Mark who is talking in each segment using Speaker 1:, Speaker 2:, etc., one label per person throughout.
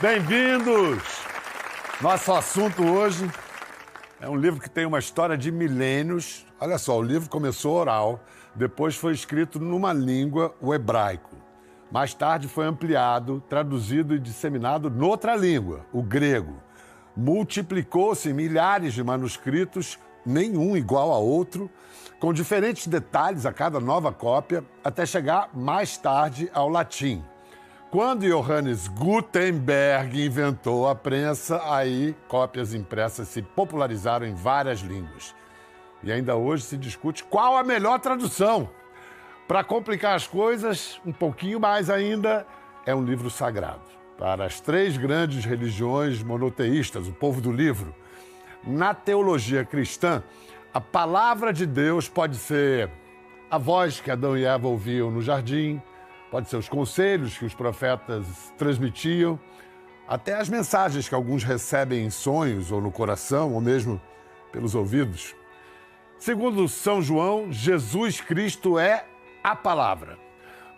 Speaker 1: Bem-vindos! Nosso assunto hoje é um livro que tem uma história de milênios. Olha só, o livro começou oral, depois foi escrito numa língua, o hebraico. Mais tarde foi ampliado, traduzido e disseminado noutra língua, o grego. Multiplicou-se em milhares de manuscritos, nenhum igual a outro, com diferentes detalhes a cada nova cópia, até chegar mais tarde ao latim. Quando Johannes Gutenberg inventou a prensa, aí cópias impressas se popularizaram em várias línguas. E ainda hoje se discute qual a melhor tradução. Para complicar as coisas, um pouquinho mais ainda, é um livro sagrado. Para as três grandes religiões monoteístas, o povo do livro. Na teologia cristã, a palavra de Deus pode ser a voz que Adão e Eva ouviam no jardim, pode ser os conselhos que os profetas transmitiam, até as mensagens que alguns recebem em sonhos ou no coração, ou mesmo pelos ouvidos. Segundo São João, Jesus Cristo é a palavra.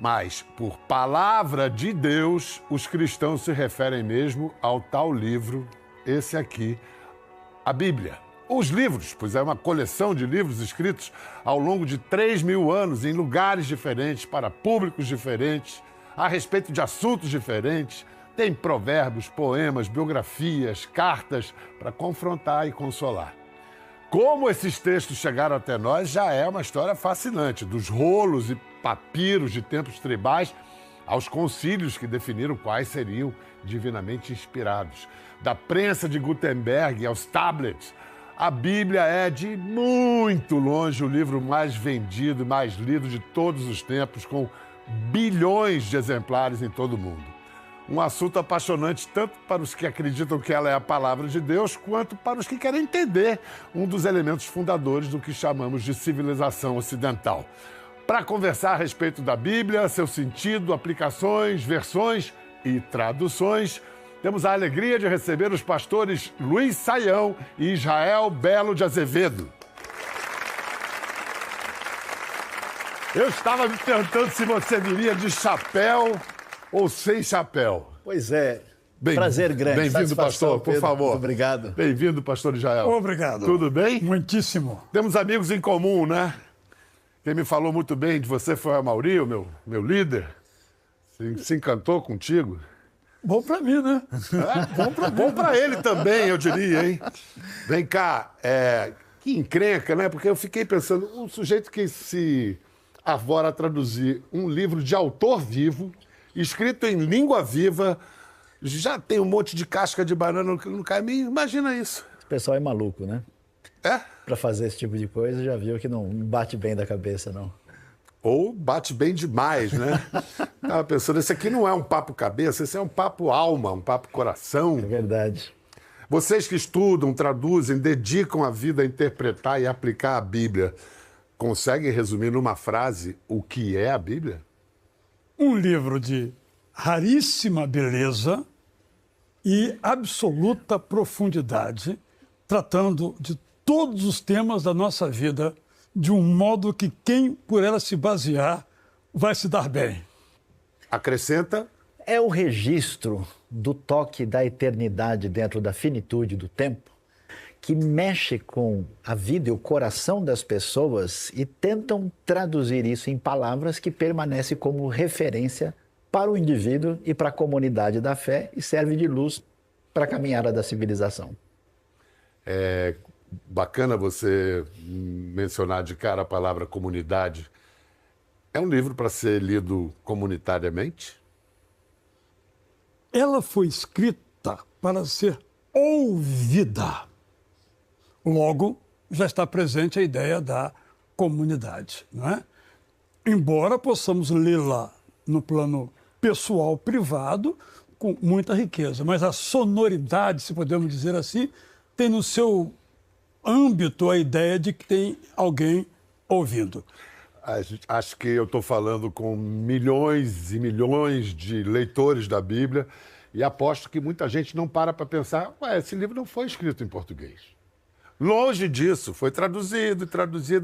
Speaker 1: Mas, por palavra de Deus, os cristãos se referem mesmo ao tal livro, esse aqui, a Bíblia. Os livros, pois é uma coleção de livros escritos ao longo de 3.000 anos, em lugares diferentes, para públicos diferentes, a respeito de assuntos diferentes. Tem provérbios, poemas, biografias, cartas para confrontar e consolar. Como esses textos chegaram até nós já é uma história fascinante, dos rolos e papiros de tempos tribais aos concílios que definiram quais seriam divinamente inspirados. Da prensa de Gutenberg aos tablets, a Bíblia é, de muito longe, o livro mais vendido e mais lido de todos os tempos, com bilhões de exemplares em todo o mundo. Um assunto apaixonante tanto para os que acreditam que ela é a palavra de Deus, quanto para os que querem entender um dos elementos fundadores do que chamamos de civilização ocidental. Para conversar a respeito da Bíblia, seu sentido, aplicações, versões e traduções, temos a alegria de receber os pastores Luiz Saião e Israel Belo de Azevedo. Eu estava me perguntando se você viria de chapéu ou sem chapéu.
Speaker 2: Pois é, prazer grande.
Speaker 1: Bem-vindo, pastor, por favor.
Speaker 2: Muito obrigado.
Speaker 1: Bem-vindo, pastor Israel.
Speaker 3: Obrigado.
Speaker 1: Tudo bem?
Speaker 3: Muitíssimo.
Speaker 1: Temos amigos em comum, né? Quem me falou muito bem de você foi o Mauri, o meu líder. Se encantou contigo.
Speaker 3: Bom pra mim, né?
Speaker 1: Bom pra ele também, eu diria, hein? Vem cá, que encrenca, né? Porque eu fiquei pensando, um sujeito que se avora a traduzir um livro de autor vivo, escrito em língua viva, já tem um monte de casca de banana no caminho, imagina isso.
Speaker 2: O pessoal é maluco, né?
Speaker 1: É?
Speaker 2: Pra fazer esse tipo de coisa, já viu que não bate bem da cabeça, não.
Speaker 1: Ou bate bem demais, né? Tava pensando, esse aqui não é um papo cabeça, esse é um papo alma, um papo coração.
Speaker 2: É verdade.
Speaker 1: Vocês que estudam, traduzem, dedicam a vida a interpretar e aplicar a Bíblia, conseguem resumir numa frase o que é a Bíblia?
Speaker 3: Um livro de raríssima beleza e absoluta profundidade, tratando de todos os temas da nossa vida, de um modo que quem por ela se basear vai se dar bem.
Speaker 1: Acrescenta?
Speaker 2: É o registro do toque da eternidade dentro da finitude do tempo, que mexe com a vida e o coração das pessoas e tentam traduzir isso em palavras que permanecem como referência para o indivíduo e para a comunidade da fé e serve de luz para a caminhada da civilização.
Speaker 1: É bacana você mencionar de cara a palavra comunidade. É um livro para ser lido comunitariamente?
Speaker 3: Ela foi escrita para ser ouvida. Logo, já está presente a ideia da comunidade, não é? Embora possamos lê-la no plano pessoal, privado, com muita riqueza. Mas a sonoridade, se podemos dizer assim, tem no seu âmbito a ideia de que tem alguém ouvindo.
Speaker 1: Acho que eu estou falando com milhões e milhões de leitores da Bíblia e aposto que muita gente não para pensar, esse livro não foi escrito em português. Longe disso, foi traduzido,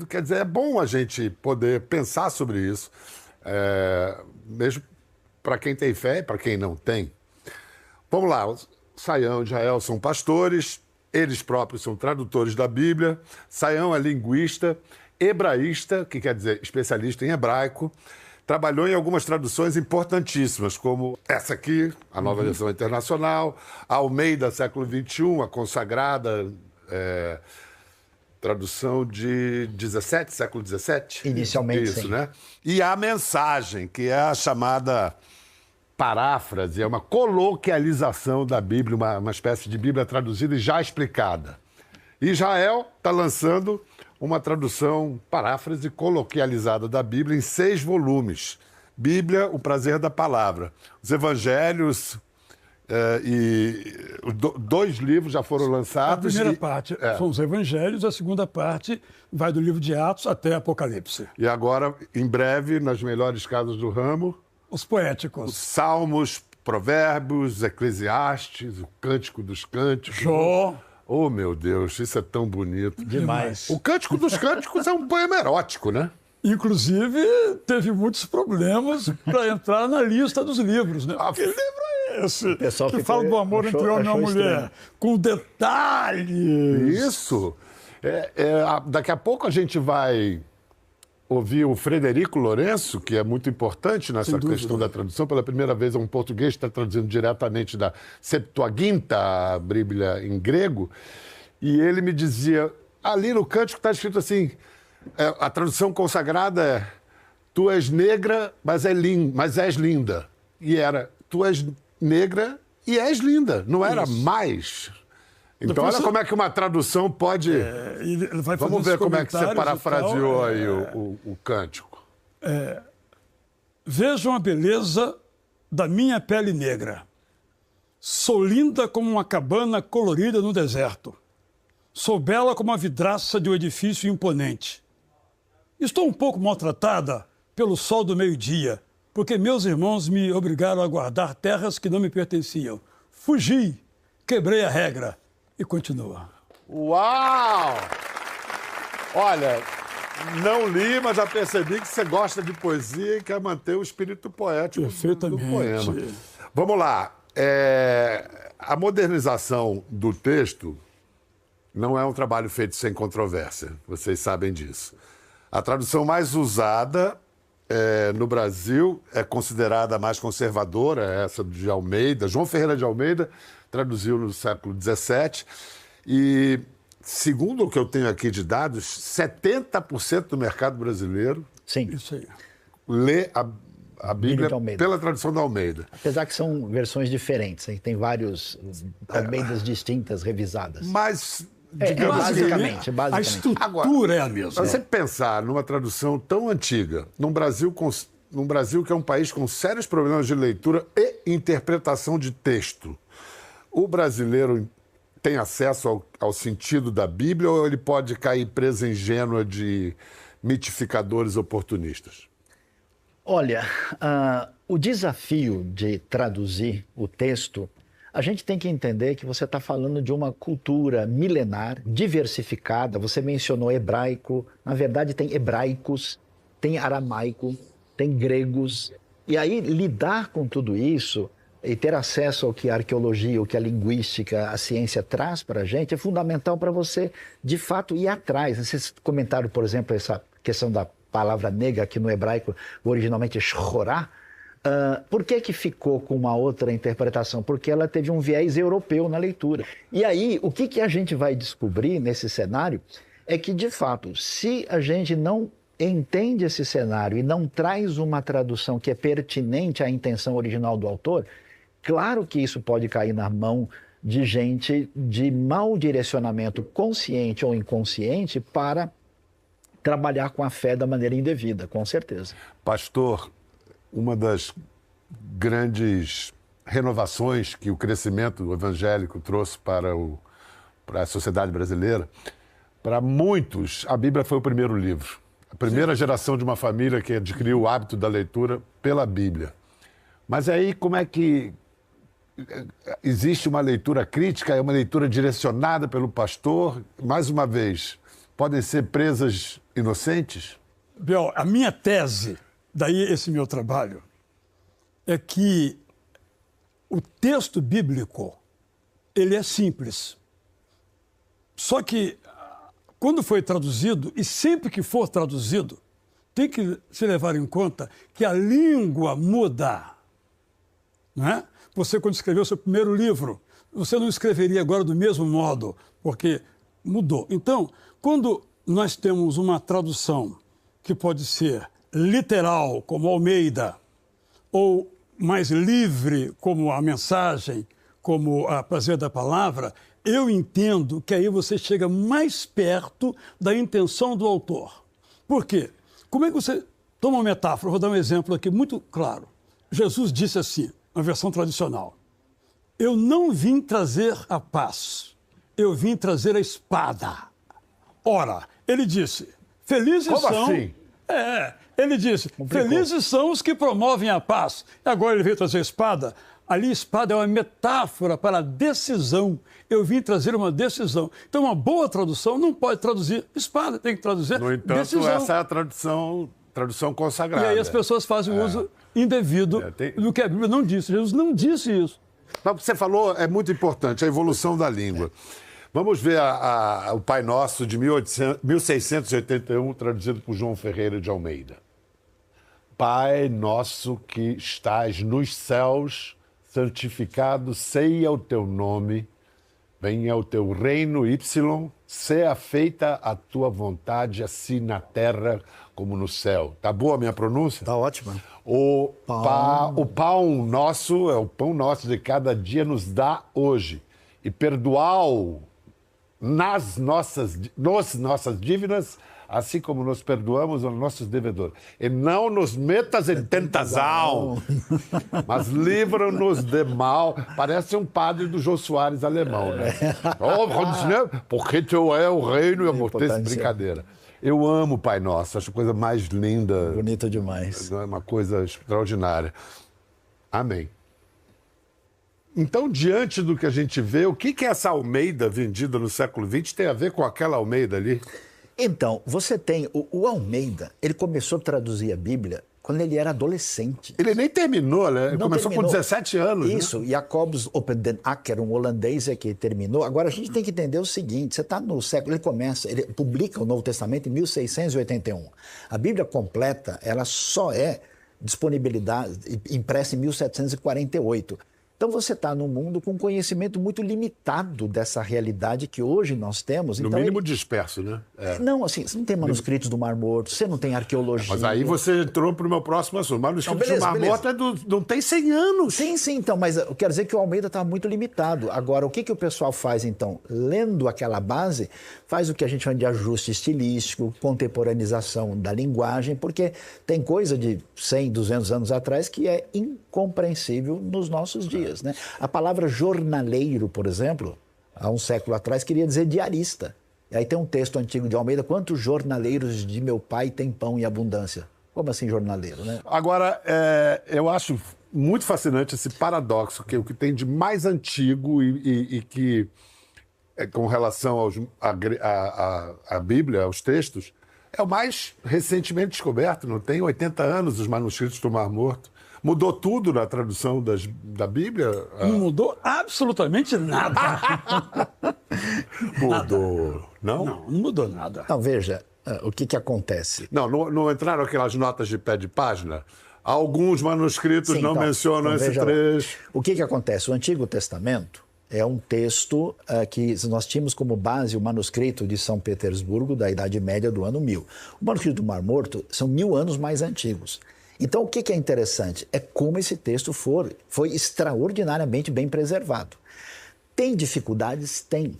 Speaker 1: quer dizer, é bom a gente poder pensar sobre isso, mesmo para quem tem fé e para quem não tem. Vamos lá, Saião e Jael são pastores, eles próprios são tradutores da Bíblia. Saião é linguista, hebraísta, que quer dizer especialista em hebraico. Trabalhou em algumas traduções importantíssimas, como essa aqui, a Nova Versão Internacional, a Almeida, século XXI, a consagrada tradução de 17, século XVII.
Speaker 2: Inicialmente,
Speaker 1: isso,
Speaker 2: sim.
Speaker 1: Né? E a Mensagem, que é a chamada paráfrase, é uma coloquialização da Bíblia, uma espécie de Bíblia traduzida e já explicada. Israel está lançando uma tradução, paráfrase coloquializada da Bíblia em 6 volumes. Bíblia, o prazer da palavra. Os evangelhos e 2 livros já foram lançados.
Speaker 3: A primeira parte são os evangelhos, a segunda parte vai do livro de Atos até Apocalipse.
Speaker 1: E agora, em breve, nas melhores casas do ramo,
Speaker 3: os poéticos.
Speaker 1: Os Salmos, Provérbios, Eclesiastes, o Cântico dos Cânticos.
Speaker 3: Jó.
Speaker 1: Oh, meu Deus, isso é tão bonito.
Speaker 2: Demais.
Speaker 1: O Cântico dos Cânticos é um poema erótico, né?
Speaker 3: Inclusive, teve muitos problemas para entrar na lista dos livros, né? Que livro é esse? Que fala do amor entre homem e mulher, estranho. Com detalhes.
Speaker 1: Isso. Daqui a pouco a gente vai ouvir o Frederico Lourenço, que é muito importante nessa questão da tradução. Pela primeira vez, um português está traduzindo diretamente da Septuaginta, a Bíblia em grego. E ele me dizia, ali no cântico está escrito assim, a tradução consagrada é tu és negra, mas és linda. E era, tu és negra e és linda. Não era mais. Então, depois olha como é que uma tradução pode... Vamos ver como é que você parafraseou aí o cântico.
Speaker 3: Vejam a beleza da minha pele negra. Sou linda como uma cabana colorida no deserto. Sou bela como a vidraça de um edifício imponente. Estou um pouco maltratada pelo sol do meio-dia, porque meus irmãos me obrigaram a guardar terras que não me pertenciam. Fugi, quebrei a regra. E continua.
Speaker 1: Uau! Olha, não li, mas já percebi que você gosta de poesia e quer manter o espírito poético do poema. Vamos lá. A modernização do texto não é um trabalho feito sem controvérsia. Vocês sabem disso. A tradução mais usada no Brasil é considerada a mais conservadora, essa de Almeida. João Ferreira de Almeida traduziu no século XVII e, segundo o que eu tenho aqui de dados, 70% do mercado brasileiro lê a Bíblia pela tradução da Almeida.
Speaker 2: Apesar que são versões diferentes, tem vários Almeidas distintas, revisadas.
Speaker 1: Mas,
Speaker 3: digamos basicamente.
Speaker 2: A
Speaker 3: estrutura
Speaker 1: agora,
Speaker 3: é a mesma.
Speaker 1: Se você pensar numa tradução tão antiga, num Brasil que é um país com sérios problemas de leitura e interpretação de texto, o brasileiro tem acesso ao sentido da Bíblia ou ele pode cair presa ingênua de mitificadores oportunistas?
Speaker 2: Olha, o desafio de traduzir o texto, a gente tem que entender que você está falando de uma cultura milenar, diversificada. Você mencionou hebraico, na verdade tem hebraicos, tem aramaico, tem gregos. E aí lidar com tudo isso e ter acesso ao que a arqueologia, o que a linguística, a ciência traz para a gente, é fundamental para você, de fato, ir atrás. Vocês comentaram, por exemplo, essa questão da palavra negra, que no hebraico originalmente é shorá. Por que ficou com uma outra interpretação? Porque ela teve um viés europeu na leitura. E aí, o que a gente vai descobrir nesse cenário é que, de fato, se a gente não entende esse cenário e não traz uma tradução que é pertinente à intenção original do autor, claro que isso pode cair na mão de gente de mau direcionamento consciente ou inconsciente para trabalhar com a fé da maneira indevida, com certeza.
Speaker 1: Pastor, uma das grandes renovações que o crescimento evangélico trouxe para a sociedade brasileira, para muitos, a Bíblia foi o primeiro livro. A primeira geração de uma família que adquiriu o hábito da leitura pela Bíblia. Mas aí como é que existe uma leitura crítica, é uma leitura direcionada pelo pastor? Mais uma vez, podem ser presas inocentes?
Speaker 3: Biel, a minha tese, daí esse meu trabalho, é que o texto bíblico, ele é simples. Só que, quando foi traduzido, e sempre que for traduzido, tem que se levar em conta que a língua muda. Não é? Você, quando escreveu o seu primeiro livro, você não escreveria agora do mesmo modo, porque mudou. Então, quando nós temos uma tradução que pode ser literal, como Almeida, ou mais livre, como a mensagem, como a prazer da palavra, eu entendo que aí você chega mais perto da intenção do autor. Por quê? Como é que você toma uma metáfora? Vou dar um exemplo aqui muito claro. Jesus disse assim, na versão tradicional, eu não vim trazer a paz, eu vim trazer a espada. Ora, ele disse, felizes
Speaker 1: Como
Speaker 3: são...
Speaker 1: assim?
Speaker 3: Ele disse, felizes são os que promovem a paz. E agora ele veio trazer a espada. Ali, espada é uma metáfora para a decisão. Eu vim trazer uma decisão. Então, uma boa tradução não pode traduzir espada, tem que traduzir
Speaker 1: No entanto,
Speaker 3: decisão.
Speaker 1: essa é a tradução consagrada.
Speaker 3: E aí as pessoas fazem o uso indevido do que a Bíblia não disse. Jesus não disse isso.
Speaker 1: Mas o que você falou é muito importante, a evolução da língua. Vamos ver o Pai Nosso de 1681, traduzido por João Ferreira de Almeida. Pai nosso que estás nos céus, santificado seja o teu nome, venha o teu reino, seja feita a tua vontade, assim na terra como no céu. Tá boa a minha pronúncia?
Speaker 2: Tá ótima.
Speaker 1: O pão nosso, é o pão nosso de cada dia, nos dá hoje. E perdoai nas nossas dívidas, assim como nos perdoamos aos nossos devedores. E não nos metas em tentação, mas livra-nos de mal. Parece um padre do Jô Soares alemão, né? Porque teu é o reino e a potência. Brincadeira. Eu amo o Pai Nosso, acho a coisa mais linda.
Speaker 2: Bonito demais.
Speaker 1: É uma coisa extraordinária. Amém. Então, diante do que a gente vê, o que essa Almeida vendida no século XX tem a ver com aquela Almeida ali?
Speaker 2: Então, você tem o Almeida, ele começou a traduzir a Bíblia quando ele era adolescente.
Speaker 1: Ele nem terminou, né? Ele começou com 17 anos.
Speaker 2: Isso,
Speaker 1: né?
Speaker 2: Jacobus Op den Akker, um holandês, é que terminou. Agora, a gente tem que entender o seguinte, você está no século, ele publica o Novo Testamento em 1681. A Bíblia completa, ela só é disponibilidade, impressa em 1748. Então você está num mundo com conhecimento muito limitado dessa realidade que hoje nós temos.
Speaker 1: No
Speaker 2: então,
Speaker 1: mínimo disperso, né?
Speaker 2: Não, assim, você não tem manuscritos do Mar Morto, você não tem arqueologia.
Speaker 1: Mas aí você entrou para o meu próximo assunto. Manuscritos do Mar Morto não tem 100 anos.
Speaker 2: Sim, então, mas eu quero dizer que o Almeida está muito limitado. Agora, o que o pessoal faz, então? Lendo aquela base, faz o que a gente chama de ajuste estilístico, contemporanização da linguagem, porque tem coisa de 100, 200 anos atrás que é incompreensível nos nossos dias. Né? A palavra jornaleiro, por exemplo, há um século atrás, queria dizer diarista. E aí tem um texto antigo de Almeida, quantos jornaleiros de meu pai têm pão em abundância? Como assim jornaleiro, né?
Speaker 1: Agora, eu acho muito fascinante esse paradoxo, que o que tem de mais antigo e que, com relação à Bíblia, aos textos, é o mais recentemente descoberto, não tem 80 anos os manuscritos do Mar Morto. Mudou tudo na tradução da Bíblia?
Speaker 3: Não mudou absolutamente nada.
Speaker 1: Mudou, não?
Speaker 3: Não mudou nada.
Speaker 2: Então, veja, o que acontece.
Speaker 1: Não entraram aquelas notas de pé de página? Alguns manuscritos
Speaker 2: Sim,
Speaker 1: não mencionam esse trecho.
Speaker 2: O que acontece? O Antigo Testamento é um texto que nós tínhamos como base o manuscrito de São Petersburgo, da Idade Média do ano 1000. O manuscrito do Mar Morto são 1000 anos mais antigos. Então, o que é interessante? É como esse texto foi extraordinariamente bem preservado. Tem dificuldades? Tem.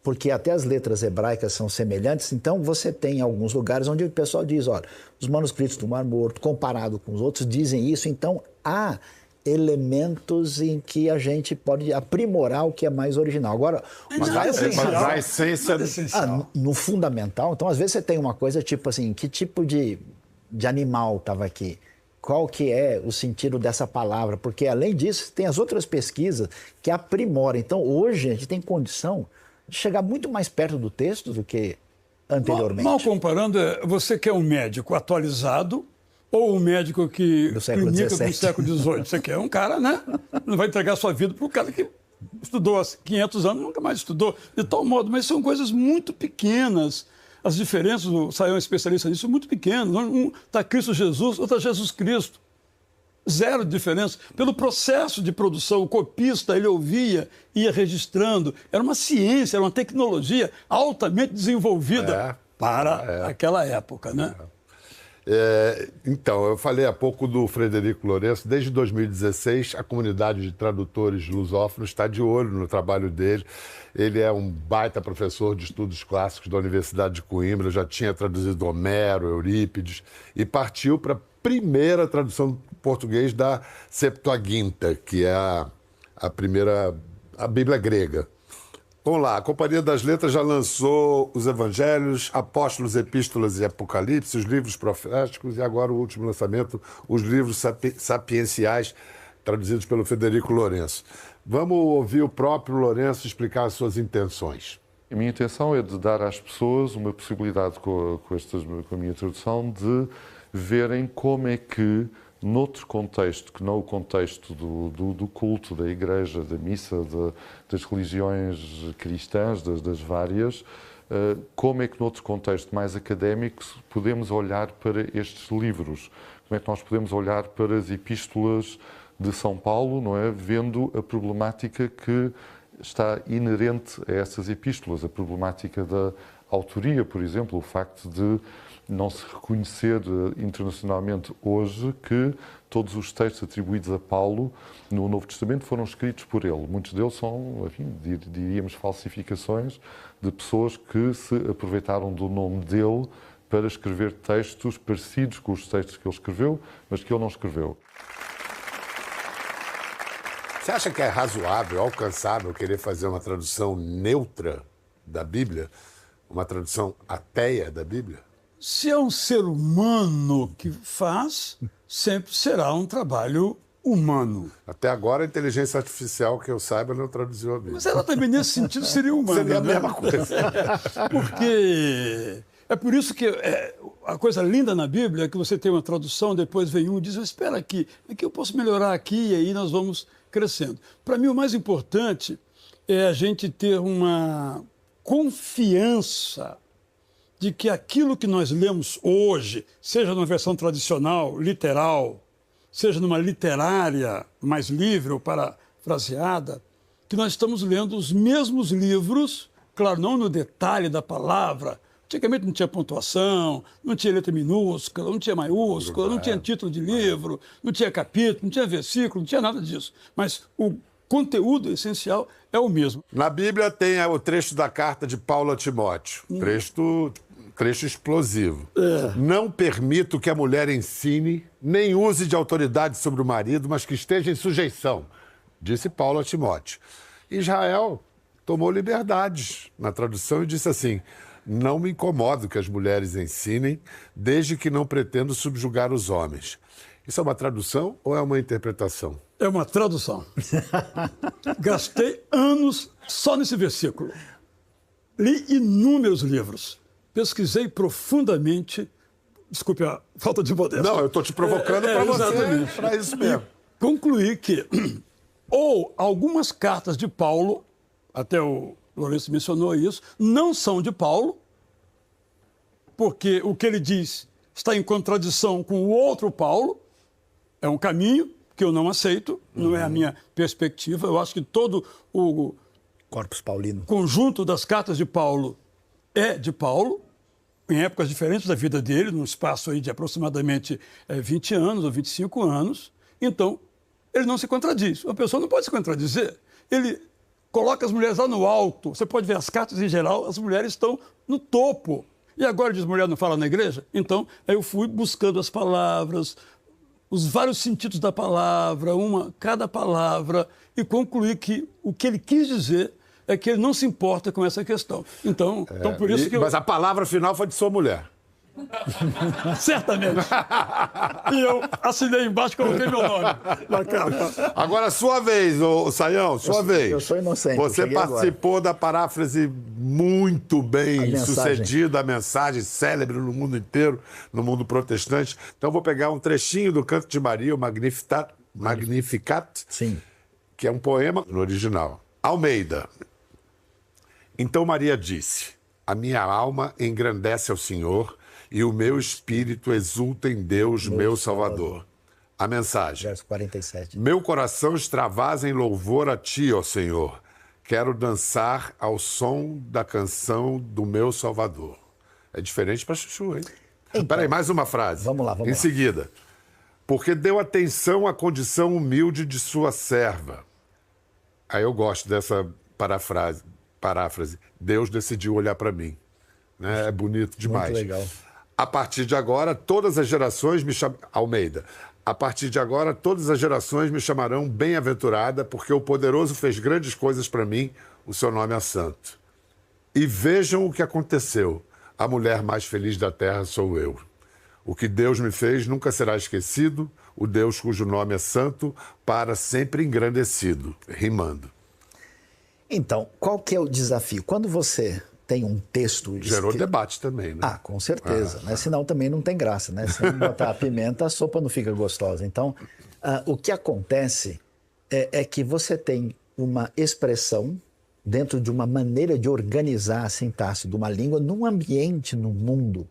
Speaker 2: Porque até as letras hebraicas são semelhantes. Então, você tem alguns lugares onde o pessoal diz, olha, os manuscritos do Mar Morto, comparado com os outros, dizem isso. Então, há elementos em que a gente pode aprimorar o que é mais original. Agora,
Speaker 1: mas a essência...
Speaker 2: no fundamental, então, às vezes você tem uma coisa tipo assim, que tipo de animal estava aqui? Qual que é o sentido dessa palavra? Porque, além disso, tem as outras pesquisas que aprimoram. Então, hoje, a gente tem condição de chegar muito mais perto do texto do que anteriormente.
Speaker 3: Mal comparando, você que é um médico atualizado, Ou um médico que
Speaker 2: Do século
Speaker 3: clinica
Speaker 2: XVII.
Speaker 3: do século XVIII. Você quer um cara, né? Não vai entregar sua vida para o cara que estudou há 500 anos, nunca mais estudou. De tal modo, mas são coisas muito pequenas. As diferenças, o Sayão é especialista nisso, são muito pequenas. Um está Cristo Jesus, outro está Jesus Cristo. Zero de diferença. Pelo processo de produção, o copista, ele ouvia, ia registrando. Era uma ciência, era uma tecnologia altamente desenvolvida para aquela época, né?
Speaker 1: Então, eu falei há pouco do Frederico Lourenço. Desde 2016, a comunidade de tradutores lusófonos está de olho no trabalho dele. Ele é um baita professor de estudos clássicos da Universidade de Coimbra, já tinha traduzido Homero, Eurípides, e partiu para a primeira tradução em português da Septuaginta, que é a primeira, a Bíblia grega. Vamos lá, a Companhia das Letras já lançou os Evangelhos, Apóstolos, Epístolas e Apocalipse, os livros proféticos e agora o último lançamento, os livros sapienciais, traduzidos pelo Frederico Lourenço. Vamos ouvir o próprio Lourenço explicar as suas intenções.
Speaker 4: A minha intenção é de dar às pessoas uma possibilidade, com a minha introdução, de verem como é que, noutro contexto, que não o contexto do culto, da igreja, da missa, das religiões cristãs, das várias, como é que, noutro contexto mais académico, podemos olhar para estes livros? Como é que nós podemos olhar para as epístolas de São Paulo, não é? Vendo a problemática que está inerente a essas epístolas, a problemática da autoria, por exemplo, o facto de não se reconhecer internacionalmente hoje que todos os textos atribuídos a Paulo no Novo Testamento foram escritos por ele. Muitos deles são, enfim, diríamos, falsificações de pessoas que se aproveitaram do nome dele para escrever textos parecidos com os textos que ele escreveu, mas que ele não escreveu.
Speaker 1: Você acha que é razoável, alcançável, querer fazer uma tradução neutra da Bíblia? Uma tradução ateia da Bíblia?
Speaker 3: Se é um ser humano que faz, sempre será um trabalho humano.
Speaker 1: Até agora, a inteligência artificial, que eu saiba, não traduziu a Bíblia.
Speaker 3: Mas ela também, nesse sentido, seria humana.
Speaker 1: Seria a
Speaker 3: né?
Speaker 1: mesma coisa.
Speaker 3: Porque é por isso que a coisa linda na Bíblia é que você tem uma tradução, depois vem um e diz, espera aqui eu posso melhorar aqui, e aí nós vamos crescendo. Para mim, o mais importante é a gente ter uma confiança de que aquilo que nós lemos hoje, seja numa versão tradicional, literal, seja numa literária mais livre ou parafraseada, que nós estamos lendo os mesmos livros, claro, não no detalhe da palavra. Antigamente não tinha pontuação, não tinha letra minúscula, não tinha maiúscula, não tinha título de livro, não tinha capítulo, não tinha versículo, não tinha nada disso. Mas o conteúdo essencial é o mesmo.
Speaker 1: Na Bíblia tem o trecho da carta de Paulo a Timóteo. Trecho explosivo. Não permito que a mulher ensine, nem use de autoridade sobre o marido, mas que esteja em sujeição, disse Paulo a Timóteo. Israel tomou liberdades na tradução e disse assim: não me incomodo que as mulheres ensinem, desde que não pretendo subjugar os homens. Isso é uma tradução ou é uma interpretação?
Speaker 3: É uma tradução. Gastei anos só nesse versículo. Li inúmeros livros. Pesquisei profundamente. Desculpe a falta de modéstia.
Speaker 1: Não, eu estou te provocando para você, para isso mesmo.
Speaker 3: E concluí que ou algumas cartas de Paulo, até o Lourenço mencionou isso, não são de Paulo, porque o que ele diz está em contradição com o outro Paulo, é um caminho que eu não aceito, não é a minha perspectiva. Eu acho que todo o
Speaker 2: Corpus Paulino.
Speaker 3: conjunto das cartas de Paulo é de Paulo, em épocas diferentes da vida dele, num espaço aí de aproximadamente 20 anos ou 25 anos. Então, ele não se contradiz. Uma pessoa não pode se contradizer. Ele coloca as mulheres lá no alto. Você pode ver as cartas em geral, as mulheres estão no topo. E agora diz, mulher não fala na igreja? Então, aí eu fui buscando as palavras, os vários sentidos da palavra, cada palavra, e concluí que o que ele quis dizer é que ele não se importa com essa questão. Então por isso que
Speaker 1: Mas a palavra final foi de sua mulher.
Speaker 3: Certamente. E eu assinei embaixo e coloquei meu nome na capa.
Speaker 1: Agora, sua vez, ô Sayão, sua vez.
Speaker 2: Eu sou inocente.
Speaker 1: Você participou da paráfrase muito bem sucedida, a mensagem célebre no mundo inteiro, no mundo protestante. Então, vou pegar um trechinho do Canto de Maria, o Magnificat,
Speaker 2: Sim.
Speaker 1: que é um poema no original. Almeida. Então Maria disse: a minha alma engrandece ao Senhor e o meu espírito exulta em Deus, meu Salvador. A mensagem.
Speaker 2: Verso 47.
Speaker 1: Meu coração extravasa em louvor a ti, ó Senhor. Quero dançar ao som da canção do meu Salvador. É diferente para Chuchu, hein?
Speaker 2: Então,
Speaker 1: peraí, mais uma frase.
Speaker 2: Vamos lá.
Speaker 1: Em seguida. Porque deu atenção à condição humilde de sua serva. Aí eu gosto dessa paráfrase. Deus decidiu olhar para mim. Né? É bonito demais.
Speaker 2: Muito legal.
Speaker 1: A partir de agora, todas as gerações me chamam... Almeida. A partir de agora, todas as gerações me chamarão bem-aventurada, porque o poderoso fez grandes coisas para mim, o seu nome é santo. E vejam o que aconteceu. A mulher mais feliz da terra sou eu. O que Deus me fez nunca será esquecido, o Deus cujo nome é santo, para sempre engrandecido, rimando.
Speaker 2: Então, qual que é o desafio? Quando você tem um texto...
Speaker 1: Gerou debate também, né?
Speaker 2: Ah, com certeza. Né? Senão também não tem graça, né? Se não botar a pimenta, a sopa não fica gostosa. Então, o que acontece é que você tem uma expressão dentro de uma maneira de organizar a sintaxe de uma língua num ambiente, no mundo,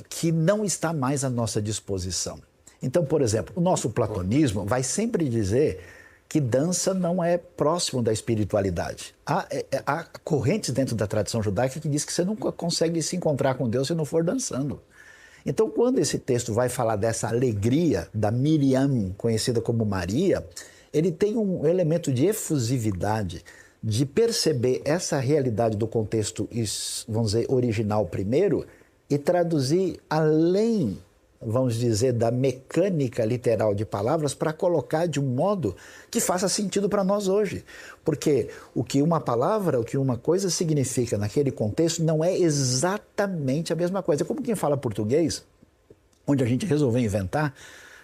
Speaker 2: que não está mais à nossa disposição. Então, por exemplo, o nosso platonismo vai sempre dizer que dança não é próximo da espiritualidade. Há correntes dentro da tradição judaica que diz que você nunca consegue se encontrar com Deus se não for dançando. Então, quando esse texto vai falar dessa alegria da Miriam, conhecida como Maria, ele tem um elemento de efusividade, de perceber essa realidade do contexto, vamos dizer, original primeiro, e traduzir além, vamos dizer, da mecânica literal de palavras para colocar de um modo que faça sentido para nós hoje. Porque o que uma palavra, o que uma coisa significa naquele contexto não é exatamente a mesma coisa. É como quem fala português, onde a gente resolveu inventar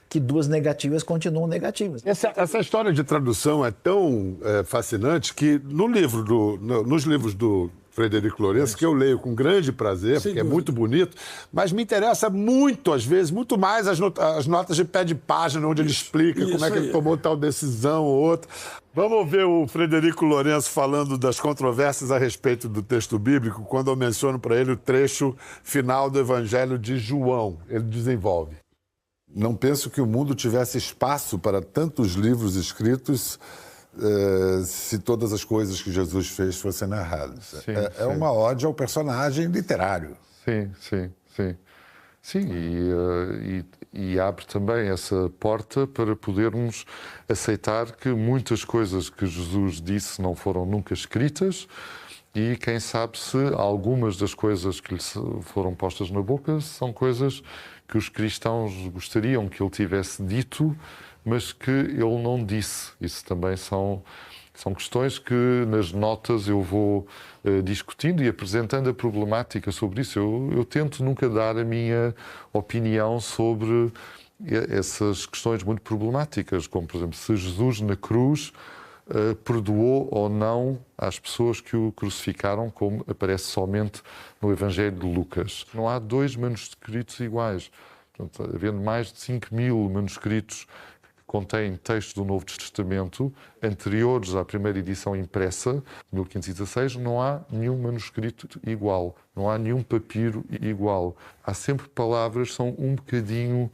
Speaker 2: que duas negativas continuam negativas.
Speaker 1: Essa história de tradução é tão fascinante que nos livros do Frederico Lourenço, que eu leio com grande prazer, porque é muito bonito, mas me interessa muito, às vezes, muito mais as notas de pé de página, onde ele explica como é que ele tomou tal decisão ou outra. Vamos ver o Frederico Lourenço falando das controvérsias a respeito do texto bíblico, quando eu menciono para ele o trecho final do Evangelho de João. Ele desenvolve. Não penso que o mundo tivesse espaço para tantos livros escritos se todas as coisas que Jesus fez fossem narradas.
Speaker 4: Sim,
Speaker 1: é uma ode ao personagem literário.
Speaker 4: Sim, e abre também essa porta para podermos aceitar que muitas coisas que Jesus disse não foram nunca escritas e quem sabe se algumas das coisas que lhe foram postas na boca são coisas que os cristãos gostariam que ele tivesse dito, mas que ele não disse. Isso também são questões que nas notas eu vou discutindo e apresentando a problemática sobre isso. Eu tento nunca dar a minha opinião sobre essas questões muito problemáticas, como, por exemplo, se Jesus na cruz perdoou ou não às pessoas que o crucificaram, como aparece somente no Evangelho de Lucas. Não há dois manuscritos iguais. Portanto, havendo mais de 5.000 manuscritos que contêm textos do Novo Testamento anteriores à primeira edição impressa, 1516, não há nenhum manuscrito igual, não há nenhum papiro igual. Há sempre palavras que são um bocadinho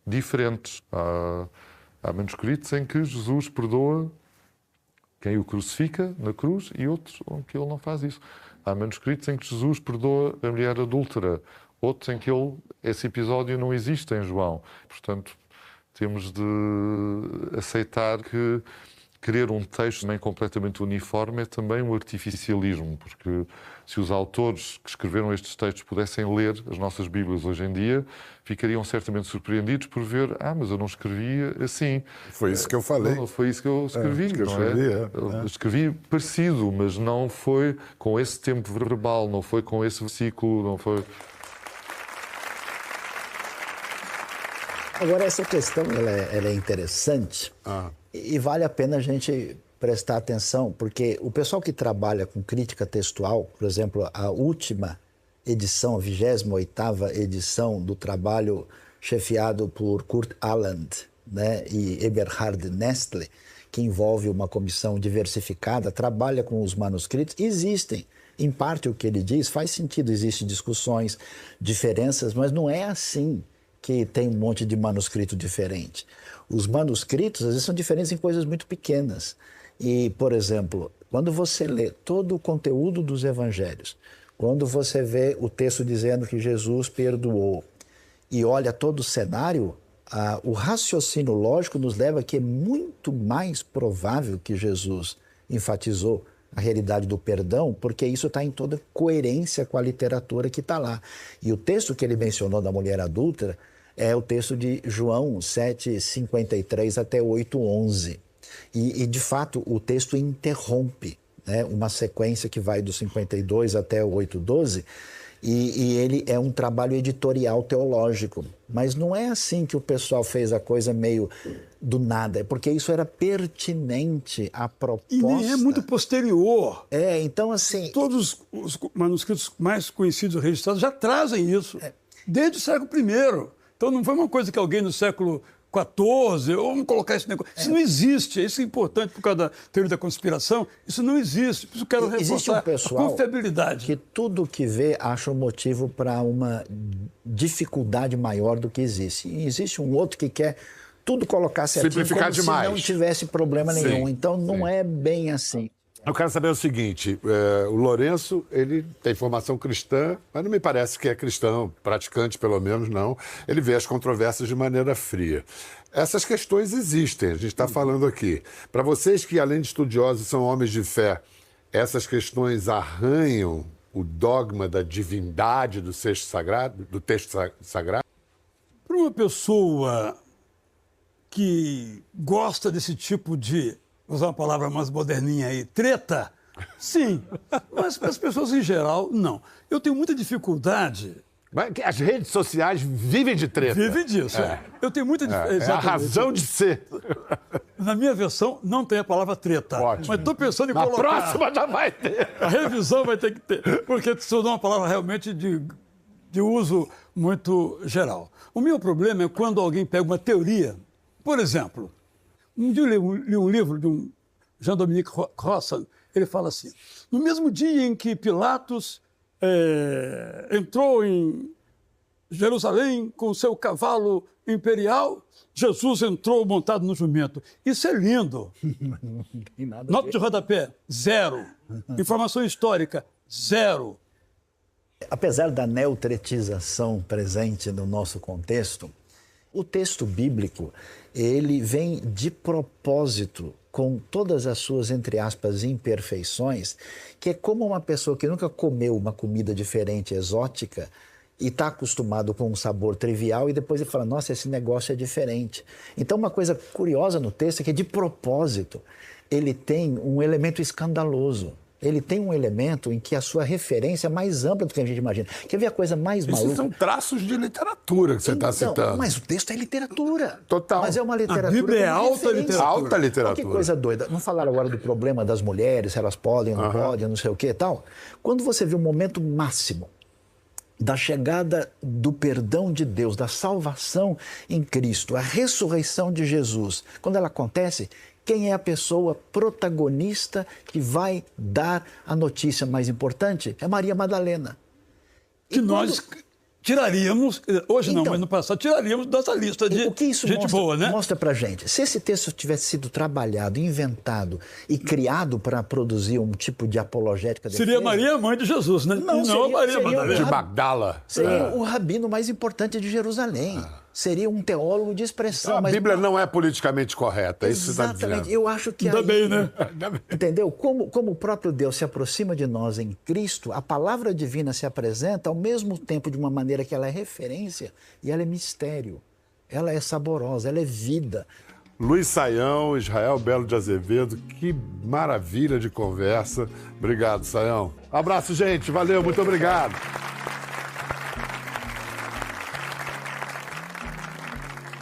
Speaker 4: diferentes. Há manuscritos em que Jesus perdoa quem o crucifica na cruz e outros em que ele não faz isso. Há manuscritos em que Jesus perdoa a mulher adúltera, outros em que esse episódio não existe em João. Portanto, temos de aceitar que querer um texto também completamente uniforme é também um artificialismo, porque se os autores que escreveram estes textos pudessem ler as nossas Bíblias hoje em dia, ficariam certamente surpreendidos por ver, mas eu não escrevi assim.
Speaker 1: Foi isso que eu falei.
Speaker 4: Não foi isso que eu escrevi, Eu escrevi parecido, mas não foi com esse tempo verbal, não foi com esse versículo, não foi...
Speaker 2: Agora, essa questão ela é interessante e vale a pena a gente prestar atenção, porque o pessoal que trabalha com crítica textual, por exemplo, a última edição, a 28ª edição do trabalho chefiado por Kurt Aland, né, e Eberhard Nestle, que envolve uma comissão diversificada, trabalha com os manuscritos, existem. Em parte, o que ele diz faz sentido, existem discussões, diferenças, mas não é assim que tem um monte de manuscrito diferente. Os manuscritos, às vezes, são diferentes em coisas muito pequenas. E, por exemplo, quando você lê todo o conteúdo dos evangelhos, quando você vê o texto dizendo que Jesus perdoou e olha todo o cenário, o raciocínio lógico nos leva a que é muito mais provável que Jesus enfatizou a realidade do perdão, porque isso está em toda coerência com a literatura que está lá. E o texto que ele mencionou da mulher adúltera é o texto de João 7:53 até 8:11. E, de fato, o texto interrompe, né, uma sequência que vai do 52 até o 8:12, e ele é um trabalho editorial teológico. Mas não é assim que o pessoal fez a coisa meio do nada, é porque isso era pertinente à proposta.
Speaker 3: E nem é muito posterior.
Speaker 2: Então assim...
Speaker 3: Todos os manuscritos mais conhecidos e registrados já trazem isso, desde o século I. Então não foi uma coisa que alguém no século XIV, ou vamos colocar esse negócio. Isso não existe, isso é importante por causa da teoria da conspiração, isso não existe. Isso eu quero
Speaker 2: existe
Speaker 3: reforçar
Speaker 2: um pessoal
Speaker 3: a confiabilidade.
Speaker 2: Que tudo que vê acha um motivo para uma dificuldade maior do que existe. E existe um outro que quer tudo colocar certinho,
Speaker 1: simplificar
Speaker 2: como
Speaker 1: demais.
Speaker 2: se não tivesse problema nenhum.
Speaker 1: Sim,
Speaker 2: então não é bem assim.
Speaker 1: Eu quero saber o seguinte, o Lourenço, ele tem formação cristã, mas não me parece que é cristão, praticante pelo menos não. Ele vê as controvérsias de maneira fria. Essas questões existem, a gente está falando aqui. Para vocês que, além de estudiosos, são homens de fé, essas questões arranham o dogma da divindade do texto sagrado?
Speaker 3: Para uma pessoa que gosta desse tipo de, vou usar uma palavra mais moderninha aí, treta, sim. Mas para as pessoas em geral, não. Eu tenho muita dificuldade...
Speaker 1: As redes sociais vivem de treta.
Speaker 3: Vivem disso. Eu tenho muita dificuldade.
Speaker 1: É a razão de ser.
Speaker 3: Na minha versão, não tem a palavra treta.
Speaker 1: Ótimo.
Speaker 3: Mas estou pensando em
Speaker 1: Na
Speaker 3: colocar...
Speaker 1: próxima já vai ter.
Speaker 3: A revisão vai ter que ter. Porque se eu dou uma palavra realmente de uso muito geral. O meu problema é quando alguém pega uma teoria. Por exemplo, um dia eu li um livro de um Jean-Dominique Rostand. Ele fala assim, no mesmo dia em que Pilatos entrou em Jerusalém com seu cavalo imperial, Jesus entrou montado no jumento. Isso é lindo.
Speaker 2: Não tem nada
Speaker 3: Nota de rodapé, 0. Informação histórica, 0.
Speaker 2: Apesar da neotretização presente no nosso contexto, o texto bíblico, ele vem de propósito com todas as suas, entre aspas, imperfeições, que é como uma pessoa que nunca comeu uma comida diferente, exótica, e está acostumado com um sabor trivial, e depois ele fala, nossa, esse negócio é diferente. Então, uma coisa curiosa no texto é que, de propósito, ele tem um elemento escandaloso. Ele tem um elemento em que a sua referência é mais ampla do que a gente imagina. Quer ver a coisa mais maluca?
Speaker 1: Esses são traços de literatura que você está citando.
Speaker 2: Mas o texto é literatura.
Speaker 1: Total.
Speaker 2: Mas é uma literatura...
Speaker 3: A Bíblia é alta
Speaker 2: referência.
Speaker 3: literatura.
Speaker 1: Alta literatura.
Speaker 2: Que coisa doida. Não falaram agora do problema das mulheres, se elas podem ou não podem, não sei o que e tal. Quando você vê o momento máximo da chegada do perdão de Deus, da salvação em Cristo, a ressurreição de Jesus, quando ela acontece... Quem é a pessoa protagonista que vai dar a notícia mais importante? É Maria Madalena.
Speaker 3: Que nós tiraríamos, hoje não, mas no passado, tiraríamos dessa lista de
Speaker 2: o que isso
Speaker 3: gente boa, né?
Speaker 2: Mostra pra gente. Se esse texto tivesse sido trabalhado, inventado e criado para produzir um tipo de apologética...
Speaker 3: Seria Maria, mãe de Jesus, né?
Speaker 2: Não,
Speaker 3: seria, Maria Madalena.
Speaker 1: De Magdala.
Speaker 2: Seria o rabino mais importante de Jerusalém. Seria um teólogo de expressão.
Speaker 1: A Bíblia não é politicamente correta, é isso que você está
Speaker 2: Exatamente.
Speaker 1: dizendo.
Speaker 2: Eu acho que
Speaker 3: Ainda bem, né?
Speaker 2: Entendeu? Como o próprio Deus se aproxima de nós em Cristo, a palavra divina se apresenta ao mesmo tempo de uma maneira que ela é referência e ela é mistério. Ela é saborosa, ela é vida.
Speaker 1: Luiz Saião, Israel Belo de Azevedo, que maravilha de conversa. Obrigado, Saião. Abraço, gente. Valeu, muito obrigado.